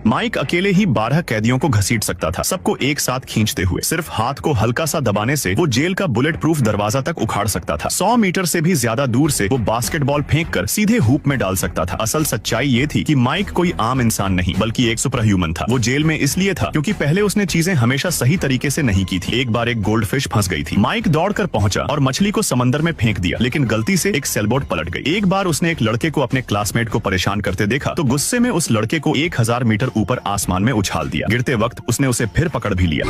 Mic अकेले ही 12 कैदियों को घसीट सकता था, सबको एक साथ खींचते हुए। सिर्फ हाथ को हल्का सा दबाने से वो जेल का बुलेट प्रूफ दरवाजा तक उखाड़ सकता था। 100 मीटर से भी ज्यादा दूर से वो बास्केटबॉल फेंककर सीधे हूप में डाल सकता था। असल सच्चाई ये थी कि माइक कोई आम इंसान नहीं बल्कि एक सुपर ह्यूमन था। वो जेल में इसलिए था क्योंकि पहले उसने चीजें हमेशा सही तरीके से नहीं की थी। एक बार एक गोल्ड फिश फंस गई थी। माइक दौड़कर पहुंचा और मछली को समंदर में फेंक दिया, लेकिन गलती से एक सेलबोट पलट गई। एक बार उसने एक लड़के को अपने क्लासमेट को परेशान करते देखा तो गुस्से में उस लड़के को 1000 मीटर ऊपर आसमान में उछाल दिया। गिरते वक्त उसने उसे फिर पकड़ भी लिया।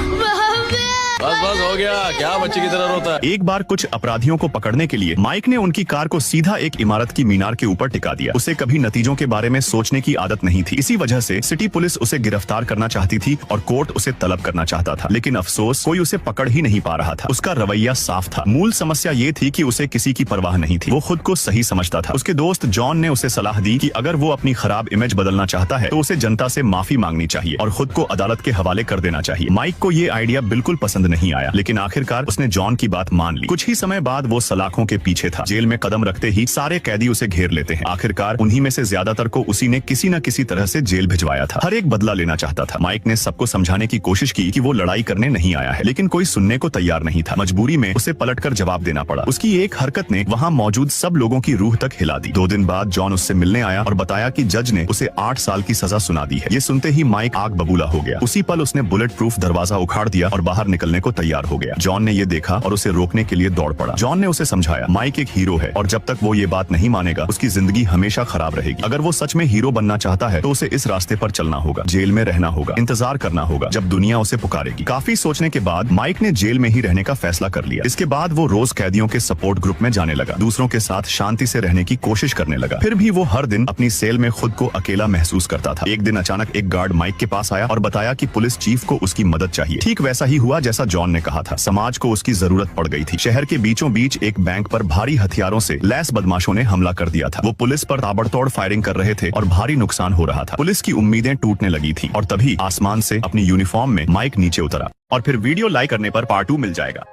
बस हो गया, क्या बच्चे की तरह रोता है। एक बार कुछ अपराधियों को पकड़ने के लिए माइक ने उनकी कार को सीधा एक इमारत की मीनार के ऊपर टिका दिया। उसे कभी नतीजों के बारे में सोचने की आदत नहीं थी। इसी वजह से सिटी पुलिस उसे गिरफ्तार करना चाहती थी और कोर्ट उसे तलब करना चाहता था, लेकिन अफसोस कोई उसे पकड़ ही नहीं पा रहा था। उसका रवैया साफ था। मूल समस्या ये थी कि उसे किसी की परवाह नहीं थी। वो खुद को सही समझता था। उसके दोस्त जॉन ने उसे सलाह दी कि अगर वो अपनी खराब इमेज बदलना चाहता है तो उसे जनता से माफी मांगनी चाहिए और खुद को अदालत के हवाले कर देना चाहिए। माइक को ये आइडिया बिल्कुल पसंद नहीं आया, लेकिन आखिरकार उसने जॉन की बात मान ली। कुछ ही समय बाद वो सलाखों के पीछे था। जेल में कदम रखते ही सारे कैदी उसे घेर लेते हैं। आखिरकार उन्हीं में से ज्यादातर को उसी ने किसी न किसी तरह से जेल भिजवाया था। हर एक बदला लेना चाहता था। माइक ने सबको समझाने की कोशिश की कि वो लड़ाई करने नहीं आया है, लेकिन कोई सुनने को तैयार नहीं था। मजबूरी में उसे पलटकर जवाब देना पड़ा। उसकी एक हरकत ने वहाँ मौजूद सब लोगों की रूह तक हिला दी। 2 दिन बाद जॉन उससे मिलने आया और बताया कि जज ने उसे 8 साल की सजा सुना दी है। ये सुनते ही माइक आग बबूला हो गया। उसी पल उसने बुलेट प्रूफ दरवाजा उखाड़ दिया और बाहर निकलने को तैयार हो गया। जॉन ने ये देखा और उसे रोकने के लिए दौड़ पड़ा। जॉन ने उसे समझाया, माइक एक हीरो है और जब तक वो ये बात नहीं मानेगा उसकी जिंदगी हमेशा खराब रहेगी। अगर वो सच में हीरो बनना चाहता है तो उसे इस रास्ते पर चलना होगा, जेल में रहना होगा, इंतजार करना होगा जब दुनिया उसे पुकारेगी। काफी सोचने के बाद माइक ने जेल में ही रहने का फैसला कर लिया। इसके बाद वो रोज कैदियों के सपोर्ट ग्रुप में जाने लगा, दूसरों के साथ शांति से रहने की कोशिश करने लगा। फिर भी वो हर दिन अपनी सेल में खुद को अकेला महसूस करता था। एक दिन अचानक एक गार्ड माइक के पास आया और बताया कि पुलिस चीफ को उसकी मदद चाहिए। ठीक वैसा ही हुआ जैसा जॉन ने कहा था। समाज को उसकी जरूरत पड़ गई थी। शहर के बीचों बीच एक बैंक पर भारी हथियारों से लैस बदमाशों ने हमला कर दिया था। वो पुलिस पर ताबड़तोड़ फायरिंग कर रहे थे और भारी नुकसान हो रहा था। पुलिस की उम्मीदें टूटने लगी थी और तभी आसमान से अपनी यूनिफॉर्म में माइक नीचे उतरा। और फिर वीडियो लाइक करने पर पार्ट 2 मिल जाएगा।